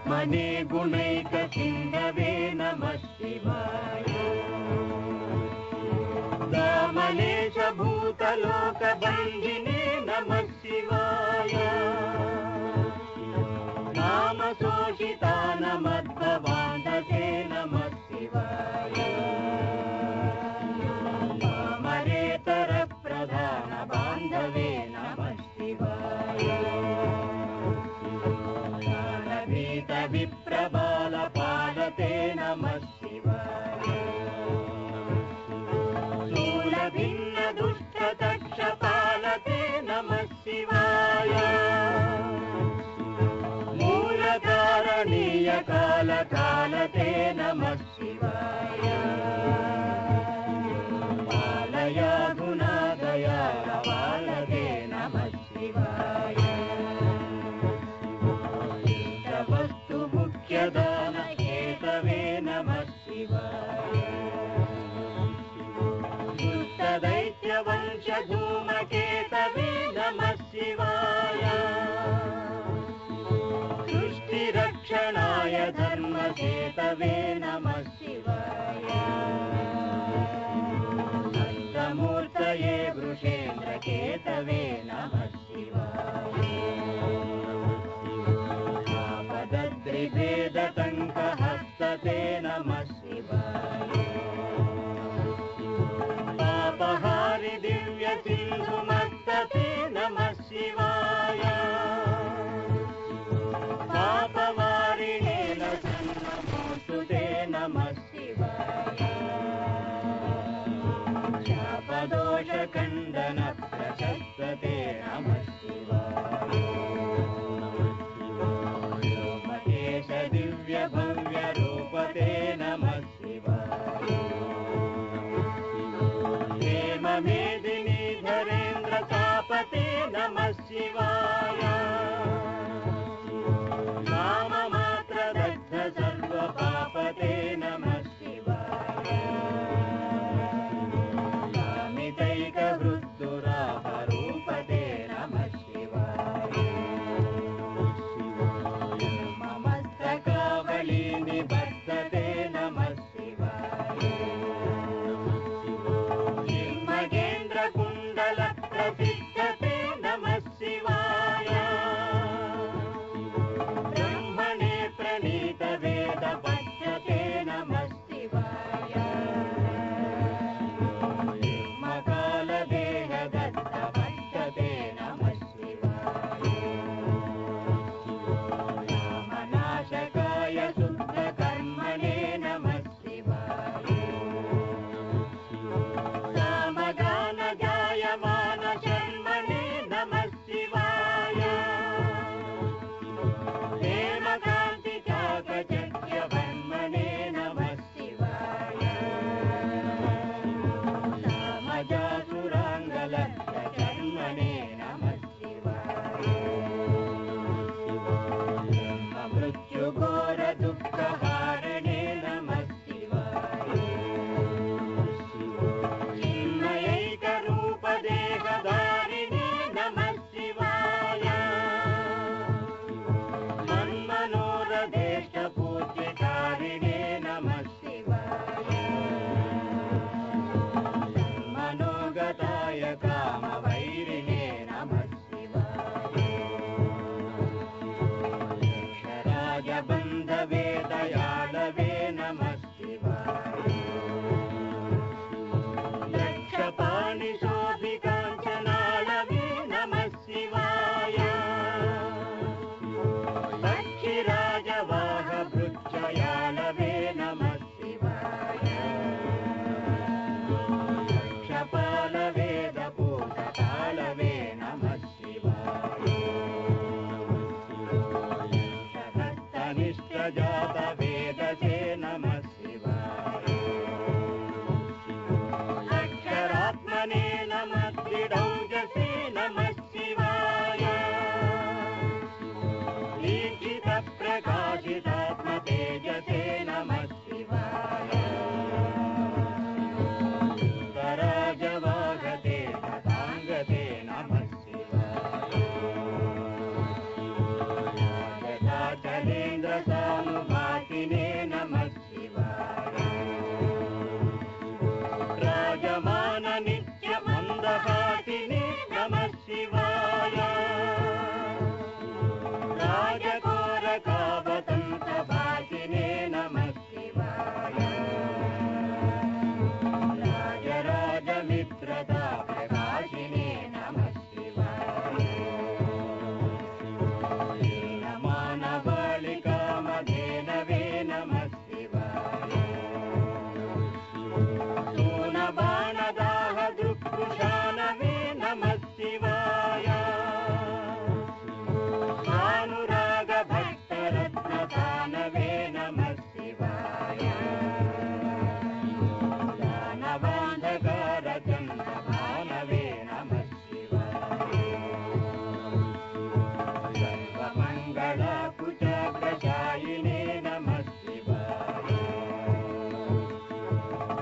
मने गुणैक सिन्धवे नमः शिवाय दामलेश भूतलोक बन्धिने नमः शिवाय नाम शोषितान मध्वबान्धसे नमः शिवाय नामरेतर प्रधान बान्धवे नमः शिवाय ज्ञानभीत विप्रबाल पालते नमः शिवाय शूलभिन्न दुष्ट दक्ष पालते नमः शिवाय मूलकारणीय काल कालते नमः शिवाय पालय गुणादया पालते नमः शिवाय वस्तु मुख्यदान हेतवे नमः शिवाय दुष्टदैत्य वंश धूमकेतवे नमः शिवाय सृष्टिरक्षणाय धर्मकेतवे नमः शिवाय सन्तमूर्तये वृषेन्द्रकेतवे नमः शिवाय आपदद्रिभेदटङ्कहस्तते नमः शिवाय पापहारि दिव्यसिन्धुमत्तते नमः शिवाय पापवारिणेन जन्ममोस्तुते नमः शिवाय शापदोषखण्डन प्रशस्तते नमः शिवाय व्योमकेश दिव्य भव्य रूपते नमः शिवाय हेममेदिनी धरेन्द्र तापते नमः शिवाय नाममात्र दग्ध सर्वपापते नमः शिवाय कामितैक विराजमान नित्य मन्दहासिने नमः शिवाय राजघोरकावतंसभासिने नमः शिवाय राजराजमित्रता प्रकाशिने नमः शिवाय मानवालिकामधेनवे नमः शिवाय सोनबाणदाह दृक्पुषानवे नमः शिवाय भानुरागभक्तरत्नदानवे नमः शिवाय दानवान्धकारचन्द्रभानवे नमः शिवाय सर्वमङ्गलकुचाग्रशायिने नमः शिवाय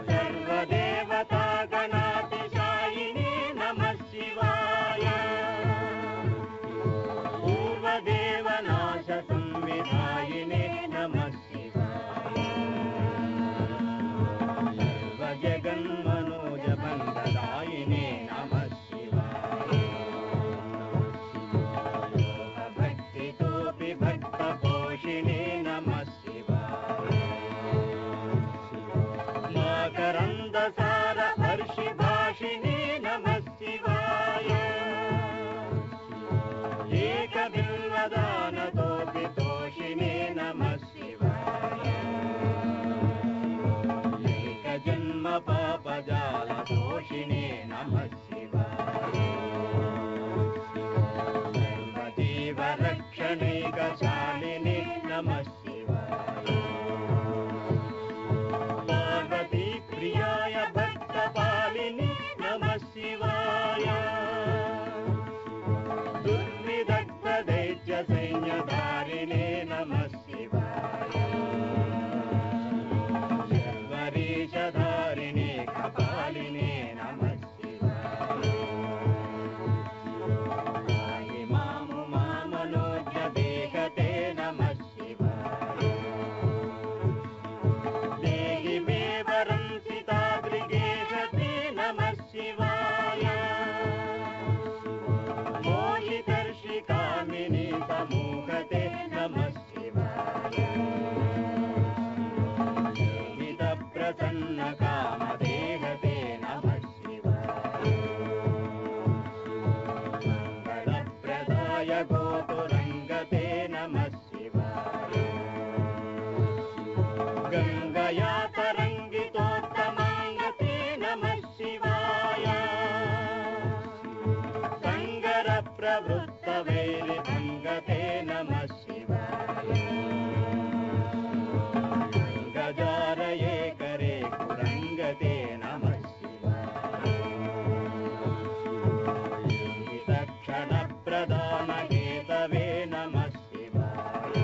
सर्वदेवतागणातिशायिने नमः शिवाय पूर्वदेवनाशसंविधायिने नमः शिवाय सर्वजगन्मनोजबन्धदायिने नमः शिवाय भक्तितोऽपि भक्तपोषिणे नमः शिवाय माकरन्दसार हर्षिभाषिणे नमः शिवाय एकबिल्वदानतोऽपि तोषिणे नमः शिवाय एकजन्मपापजालदोषिणे नमः शिवाय सर्वजीवरक्षणैकशालिने नमः शिवाय पार्वतीप्रियाय भक्तपालिने नमः शिवाय दुर्विदग्धदैत्यसैन्यधारिणे नमः शिवाय सर्वरीशधारिणे कपालिने नमः शिवाय पाहि मामुमामनोज्ञदेहते नमः शिवाय देहि मे वरं सितादृगेशते नमः शिवाय मोहितर्षिकामिनी समूहते नमः शिवाय प्रसन्नकामदेहते नमः शिवाय मङ्गलप्रदाय गोपुरङ्गते नमः शिवाय गङ्गया तरङ्गितोत्तमाङ्गते नमः शिवाय सङ्गरप्रवृत्तवैरिभङ्गते नमः शिवाय गजारये करे कुरङ्गते नमः शिवाय तत्क्षणप्रदानहेतवे नमः शिवाय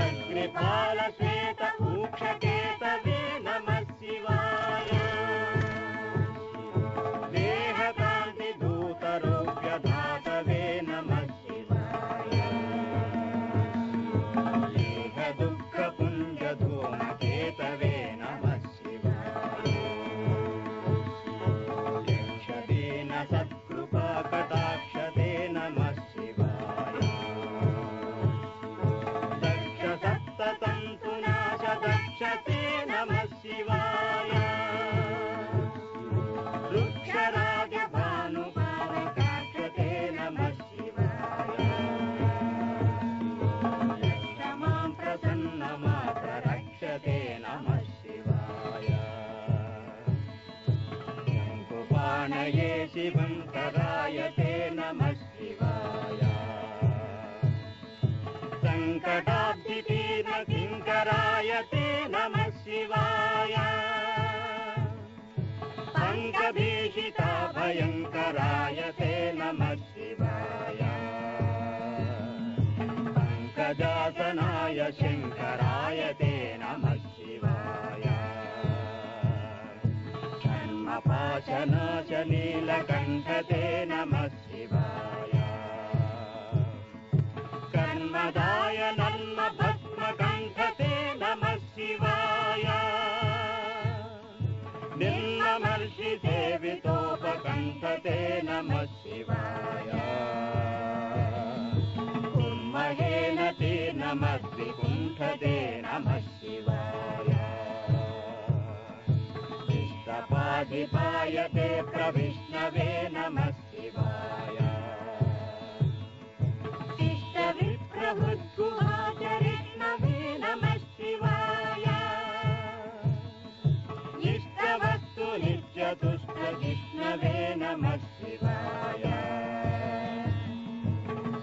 अग्निपालश्वेत ऊक्षकेतवे नमः शिवाय देहकान्तिधूतरोग्यधातवे नमः शिवाय दुःखपुञ्जधूमकेतवे नमः शिवाय यक्षदीन सत्कृपाकटाक्षते नमः शिवाय दक्ष सप्ततन्तुनाश दक्षते नमः शिवाय वृक्षराजभानुभावकाक्षते नमः शिवाय मां प्रसन्नमात्ररक्षते नमः शिवाय शङ्कुपाणये शिवं करायते नमः शिवाय सङ्कटाब्धितीर्णकिङ्करायते नमः शिवाय पङ्कभीषिता भयङ्करायते नमः शिवाय पंकजासनाय शङ्करायते नमः शिवाय कर्मपाशनाश नीलकण्ठते नमः शिवाय कर्मदाय नन्मभस्मकण्ठते नमः शिवाय नीलकण्ठते नमः शिवाय उन्महेनते नमः त्रिकुण्ठते नमः शिवाय इष्टपाधिपायते प्रविष्णवे नमः शिवाय इष्टविप्रभुद्गुहाचरिष्णवे नमः शिवाय इष्टवस्तु नित्यतुष्टजिष्णवे नमः शिवाय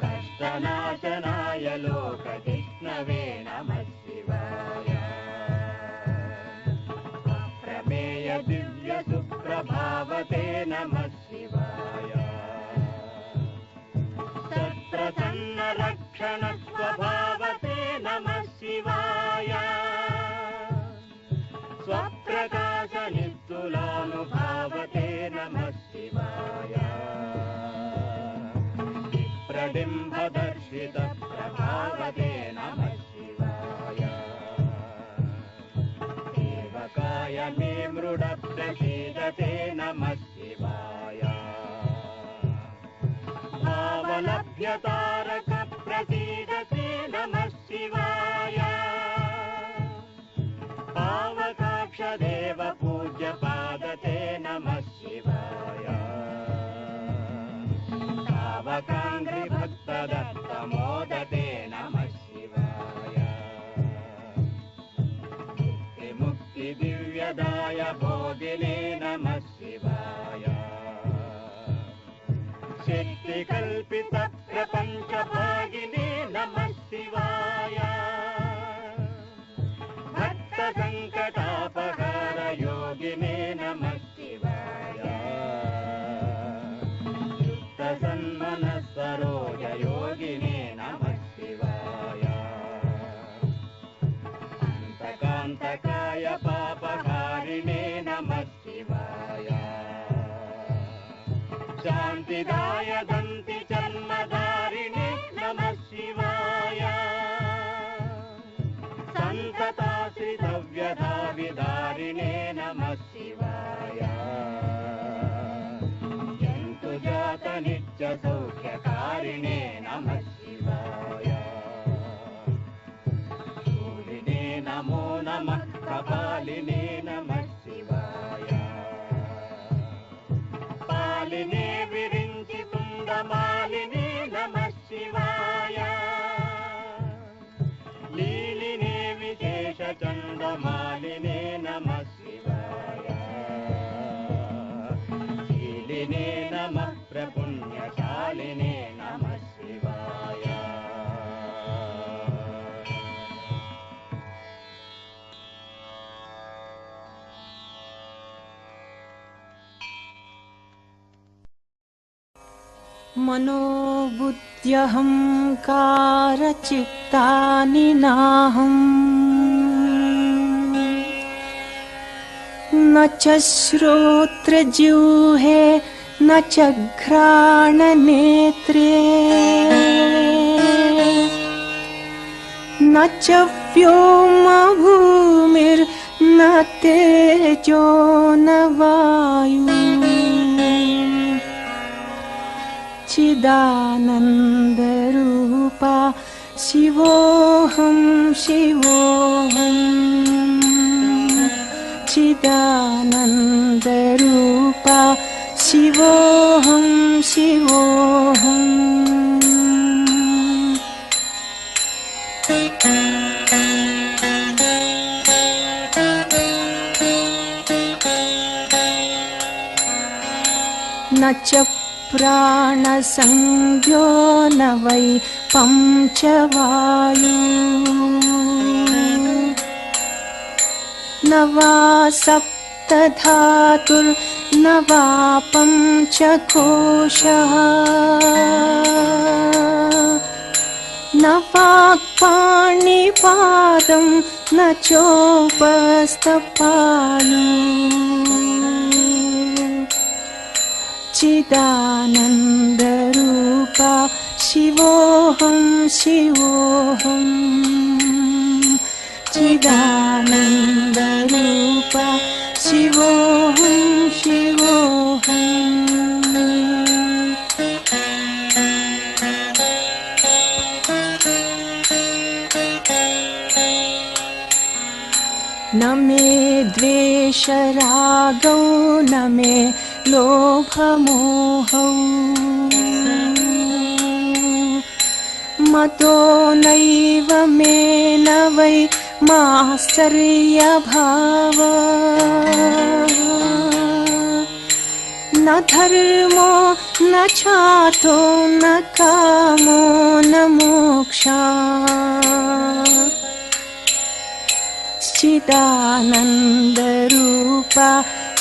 कष्टनाशनाय लोकजिष्णवे नमः शिवाय अप्रमेय दिव्य सुप्रभावते नमः शिवाय सत्प्रसन्न रक्षण स्वभावते नमः शिवाय स्वप्रकाश निस्तुलानुभावते नमः शिवाय प्रबिम्बदर्शित प्रभावते नमः शिवाय देवकाय मे मृड प्रसीदते नमः शिवाय भावलभ्यतारक प्रसीदते नमः शिवाय पावकाक्षदेव पूज्य पादते नमः शिवाय तावकाङ्घ्रिभक्तदत्तमोदते नमः शिवाय मुक्तिदिव्यदाय बोधिने नमः शिवाय शक्तिकल्पितप्रपञ्चभागिने नमः शिवाय भक्तसङ्कटापहार योगिने नमः शिवाय युक्तसन्मनस्सरोज योगिने नमः शिवाय अन्तकान्तकाय पापहारिणे नमः शिवाय शान्तिदाय दन्ति जन्मधारिणे नमः शिवाय सन्तताश्रितव्यधाविदारिणे नमः शिवाय जन्तु जात नित्य सौख्यकारिणे नमः शिवाय शूलिने नमो नमः कपालिने नमः शिवाय पालिने विरिञ्चि तुण्डमालिने नमः शिवाय लीलिने विशेषचण्डमालिने नमः शिवाय शीलिने नमः प्रपुण्यशालिने नमः शिवाय मनोबुद्ध्यहङ्कारचित्तानि नाहम् न च श्रोत्रजिह्वे न च घ्राणनेत्रे न च व्योमभूमिर्न तेजो न वायुः चिदानन्दरूपा शिवोऽहं शिवोऽहं चिदानन्दरूपा शिवोऽहं शिवोऽहम् न च प्राणसंज्ञो न वै पञ्चवायु न वा सप्तधातुर्न वा पञ्चकोशः न वाक्पाणिपादं न चोपस्थपाणि चिदानन्दरूपा शिवोऽहं शिवोऽहं चिदानन्दरूपा शिवोऽहं शिवोऽहम् द्वेषरागौ न मे लोभमोहौ मतो नैव मे न वै मात्सर्यभाव न धर्मो न चार्थो न कामो न मोक्षः चिदानन्दरूपा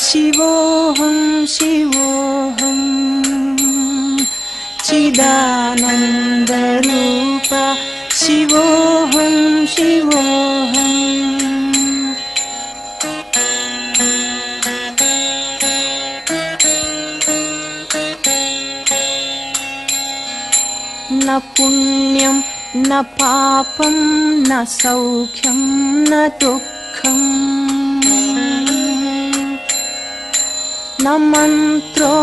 शिवोऽहं शिवोऽहं चिदानन्दरूपा शिवोऽहं शिवोऽहम् न पुण्यं न पापं न सौख्यं न दुःखम् न मन्त्रो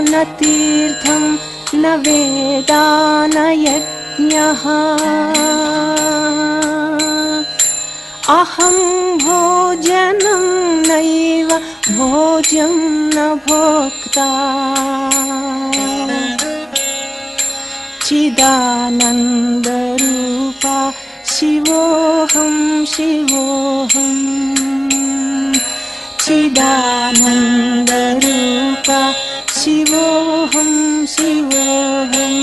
न तीर्थं न वेदा न यज्ञः अहं भोजनं नैव भोज्यं न भोक्ता चिदानन्दरूपा शिवोऽहं शिवोऽहं चिदानन्दरूपा शिवोऽहं शिवोऽहम्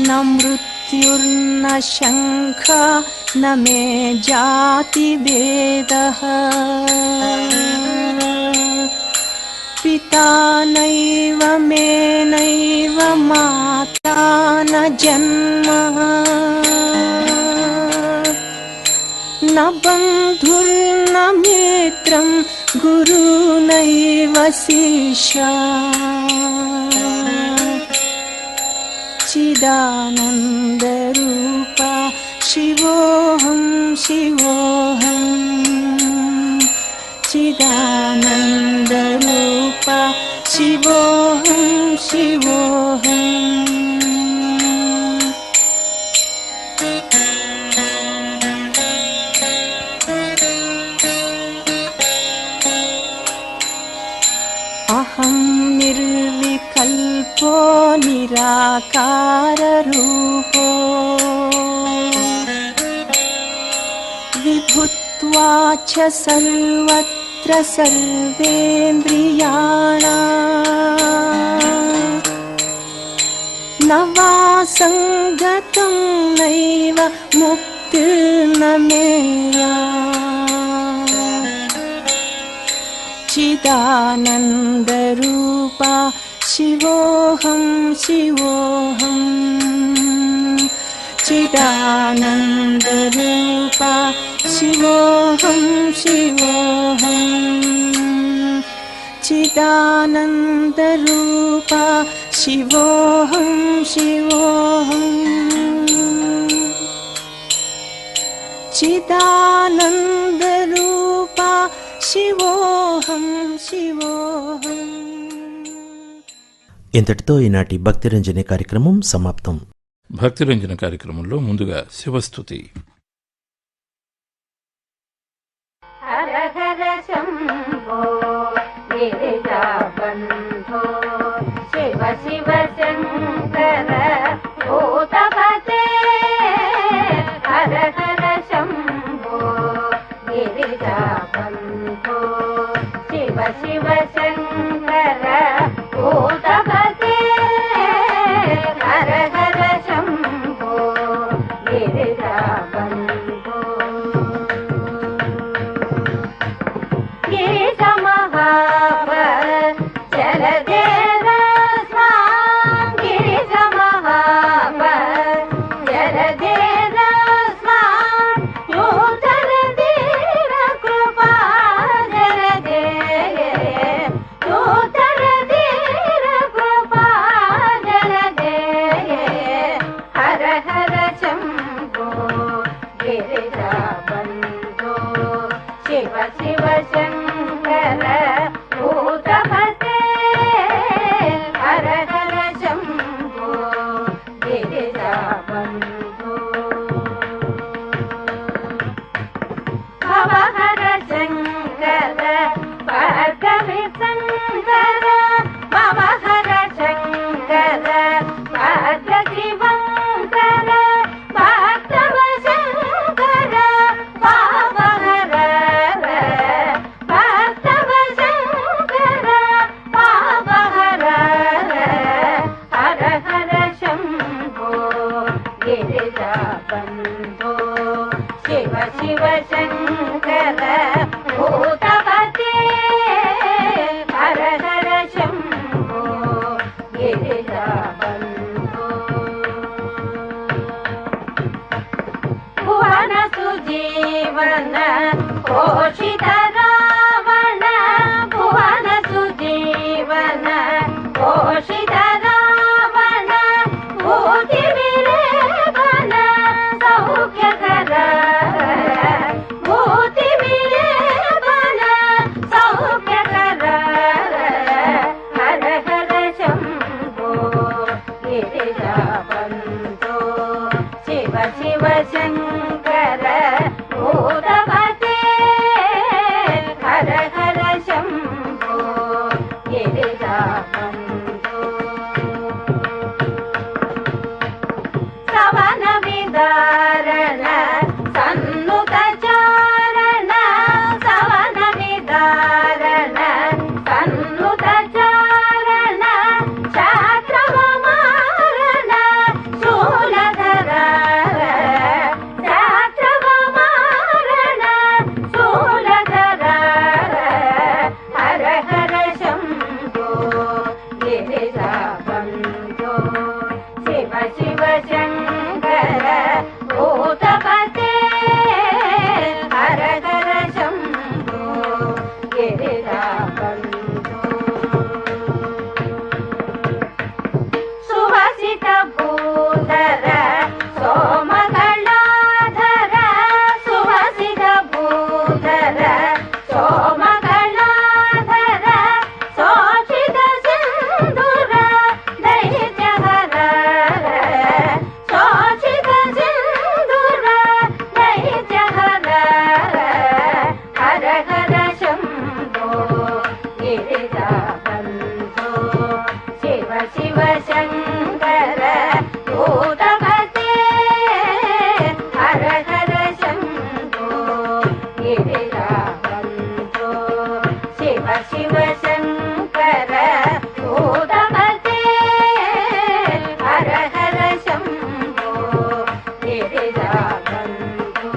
न मृत्युर्न शङ्का न मे जातिभेदः पिता नैव मे नैव माता न जन्म न बन्धुर्न मित्रं गुरुनैव शिष्यः चिदानन्दरूपा शिवोऽहं शिवोऽहं चिदानन्दरूपा शिवोऽहं शिवोऽहम् अहं निर्विकल्पो निराकाररूपो विभुत्वा च सर्वत्र सर्वेन्द्रियाणाम् न वा सङ्गतं नैव मुक्तिर्न मेया चिदानन्दरूपा शिवोऽहं शिवोऽहं चिदानन्दरूपा शिवोऽहं शिवोऽहं चिदानन्दरूपा शिवोऽहं शिवोऽहं चिदानन्दरूपा शिवोऽहं शिवोऽहम्. ఇంతటితో ఈనాటి భక్తిరంజని కార్యక్రమం సమాప్తం. భక్తిరంజన కార్యక్రమంలో ముందుగా శివస్తుతి. హర హర శంభో గిరిజాబంధో శివ శివ శంకర భూతపతే హర హర శంభో గిరిజాబంధో శివ శివ శంకర భూతపతే హర హర శంభో గిరిజాబంధో गिरिजा महाबली बन्धो शिव शिव शङ्कर भूतपते हर हर शम्भो गिरिजाबन्धो भुवन सुजीवन घोषित रावण भुवन सुजीवन घोषित रावण भूति विलेपन सौख्यकर भूति विलेपन सौख्यकर हर हर शम्भो गिरिजाबन्धो शिव शिव शङ्कर भूतपते हर हर शम्भो गिरिजाबन्धो सवन विदारण सन्नुत चारण सवन विदारण सन्नुत चारण शास्त्रव मारण शूलधर शास्त्रव मारण शूलधर हर हर शम्भो गिरिजाबन्धो शिव शिव शङ्कर भूतपते हर हर शम्भो गिरिजाबन्धो सुवसित भूधर सोमगणाधर सुवसित भूधर सोमगणाधर शोषित सिन्धुर दैत्यहर शोषित सिन्धुर दैत्यहर हर हर शम्भो गिरिजाबन्धो शिव शिव शङ्कर भूतपते हर हर शम्भो गिरिजाबन्धो शिव शिव शङ्कर भूतपते हर हर शम्भो गिरिजाबन्धो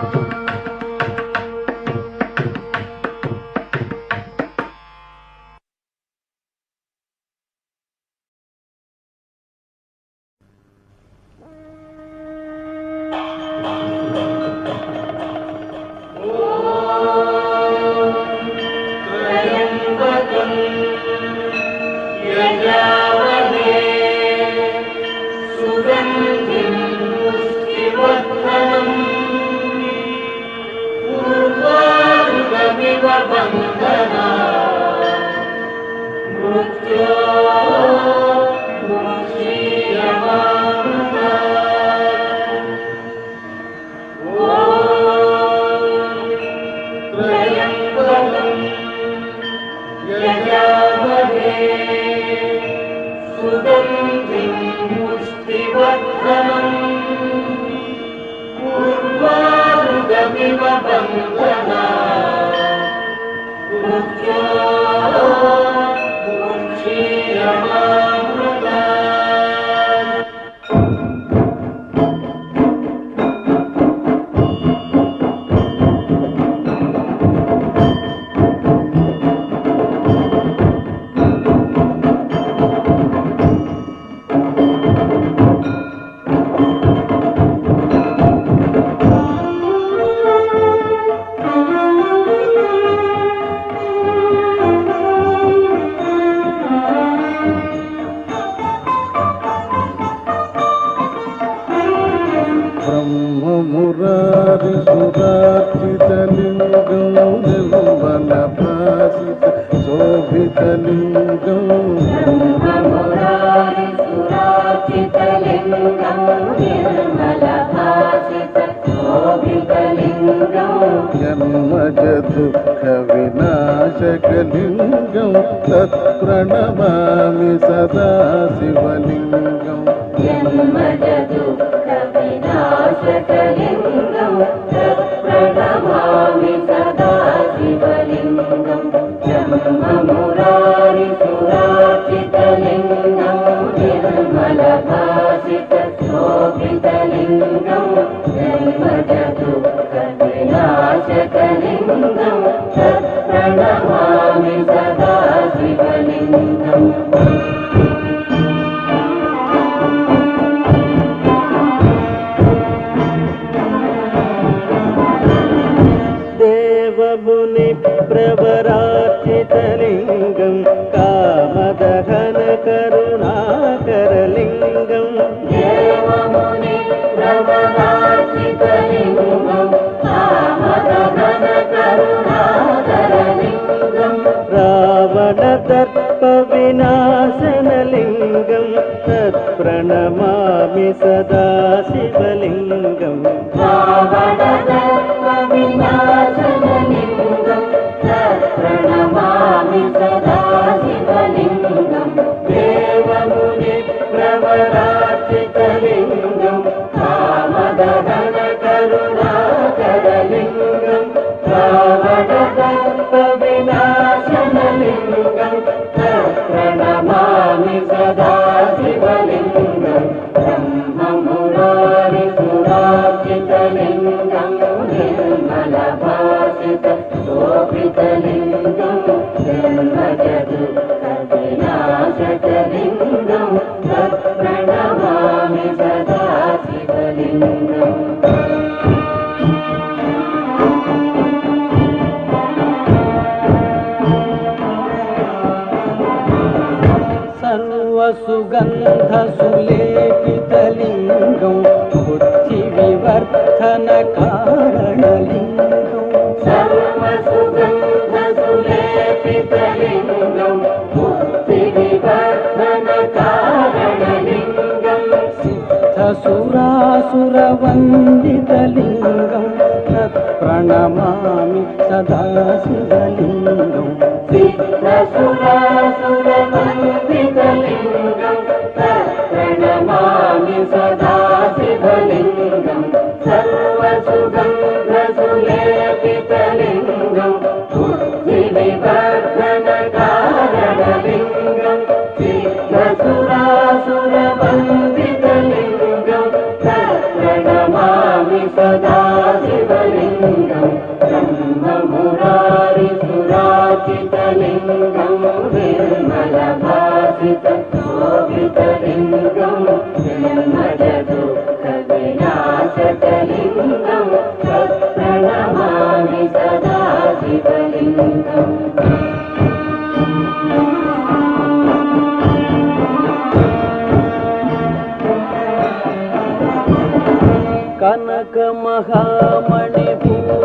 जन्मज दुःख विनाशकलिङ्गं तत्प्रणमामि सदा शिवलिङ्गम् जन्मज दुःख विनाशकलिङ्गं तत्प्रणमामि सदा शिवलिङ्गम् जन्ममुरारि सुरार्चितलिङ्गं निर्मलभासित शोभितलिङ्गं देवमुनि प्रवरार्चितलिङ्गं कामदहन करुणाकरलिङ्गं रावणदर्पविनाशनलिङ्गं तत्प्रणमामि सदा शिवलिङ्गं रावणदर्पविनाशनलिङ्गं तत्प्रणमामि सदा शिवलिङ्गं देवमुनि प्रवरार्चितलिङ्गं कामदहन करुणाकरलिङ्गं रावणदर्पविनाशनलिङ्गं तत्प्रणमामि सदा शिवलिङ्गं ब्रह्ममुरारिसुरार्चितलिङ्गं निर्मलभासित शोभितलिङ्गं जन्मजदुःखविनाशकलिङ्गं तत्प्रणमामि सदा शिवलिङ्गम् सर्वसुगन्धसुलेपितलिङ्गं बुद्धिविवर्धनकारणलिङ्गं सर्वसुगन्धसुलेपितलिङ्गं बुद्धिविवर्धनकारणलिङ्गं सिद्धसुरासुरवन्दितलिङ्गं तत्प्रणमामि सदा शिवलिङ्गं सिद्धसुरासुरवन्दितलिङ्गं तत्प्रणमामि सदा शिवलिङ्गं सर्वसुगन्धसुलेपितलिङ्गं बुद्धिविवर्धनकारणलिङ्गं सिद्धसुरासुरवन्दितलिङ्गं तत्प्रणमामि सदा शिवलिङ्गं ब्रह्ममुरारिसुरार्चितलिङ्गं निर्मलभासित शोभितलिङ्गं जन्मजदुःखविनाशकलिङ्गं तत्प्रणमामि सदा शिवलिङ्गम्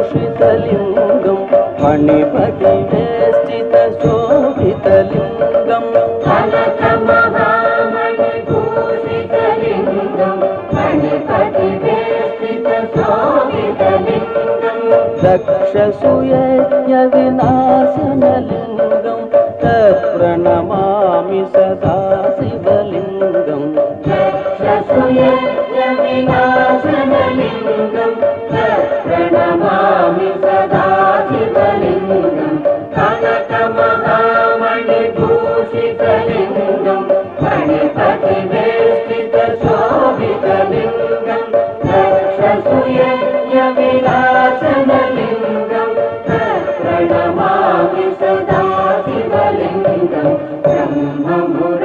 कनकमहामणिभूषितलिङ्गं फणिपतिवेष्टितशोभितलिङ्गं कनकमहामणिभूषितलिङ्गं फणिपतिवेष्टितशोभितलिङ्गं दक्षसूयज्ञविनाशनलिङ्गं तत्प्रणमामि सदा शिवलिङ्गं दक्षसूयज्ञविनाशनलिङ्गं